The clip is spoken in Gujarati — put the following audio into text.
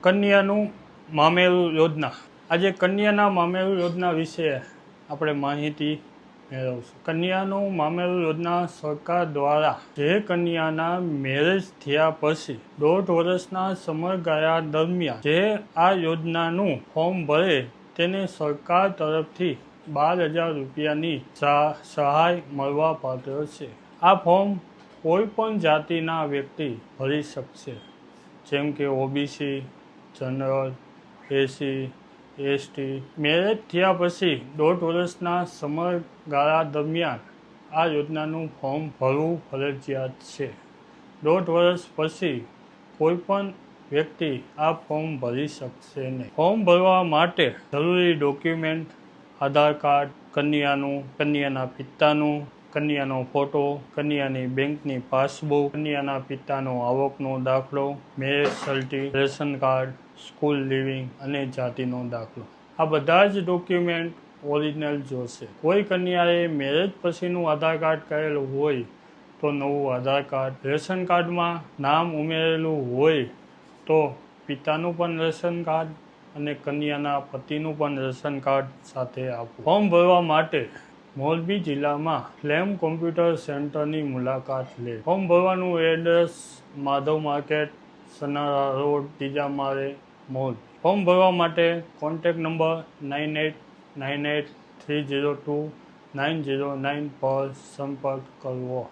કન્યાનું મામેરું યોજના. આજે કન્યાના મામેરું યોજના વિશે આપણે માહિતી મેળવશું. કન્યાનું મામેરું યોજના સરકાર દ્વારા જે કન્યાના મેરેજ થયા પછી 1.5 વર્ષના સમયગાળા દરમિયાન જે આ યોજનાનું ફોર્મ ભરે તેને સરકાર તરફથી 12,000 રૂપિયાની સહાય મળવા પાત્ર છે. આ ફોર્મ કોઈ પણ જાતિના વ્યક્તિ ભરી શકશે, જેમ કે ઓબીસી, જનરલ, એસી, એસટી. મેરેજ થયા પછી 1.5 વર્ષના સમયગાળા દરમિયાન આ યોજનાનું ફોર્મ ભરવું ફરજિયાત છે. 1.5 વર્ષ પછી કોઈ પણ વ્યક્તિ આ ફોર્મ ભરી શકશે નહીં. ફોર્મ ભરવા માટે જરૂરી ડોક્યુમેન્ટ: આધાર કાર્ડ, કન્યાના પિતાનું, કન્યાનો ફોટો, કન્યાની બેંકની પાસબુક, કન્યાના પિતાનો આવકનો દાખલો, marriage certificate, ration card, school leaving અને જાતિનો દાખલો. આ બધા જ ડોક્યુમેન્ટ ઓરિજિનલ જોશે. કોઈ કન્યાએ મેરેજ પછીનું આધાર કાર્ડ કરેલું હોય તો નવું આધાર કાર્ડ, રેશન કાર્ડમાં નામ ઉમેરેલું હોય તો પિતાનું પણ રેશન કાર્ડ અને કન્યાના પતિનું પણ રેશન કાર્ડ સાથે આપવું. ફોર્મ ભરવા માટે મોરબી જિલ્લામાં ફ્લેમ કોમ્પ્યુટર સેન્ટરની મુલાકાત લે. ફોર્મ ભરવાનું એડ્રેસ: માધવ માર્કેટ, સનારા રોડ, ત્રીજા માળે, મોરબી. ફોર્મ ભરવા માટે કોન્ટેક્ટ નંબર 9898302909 પર સંપર્ક કરવો.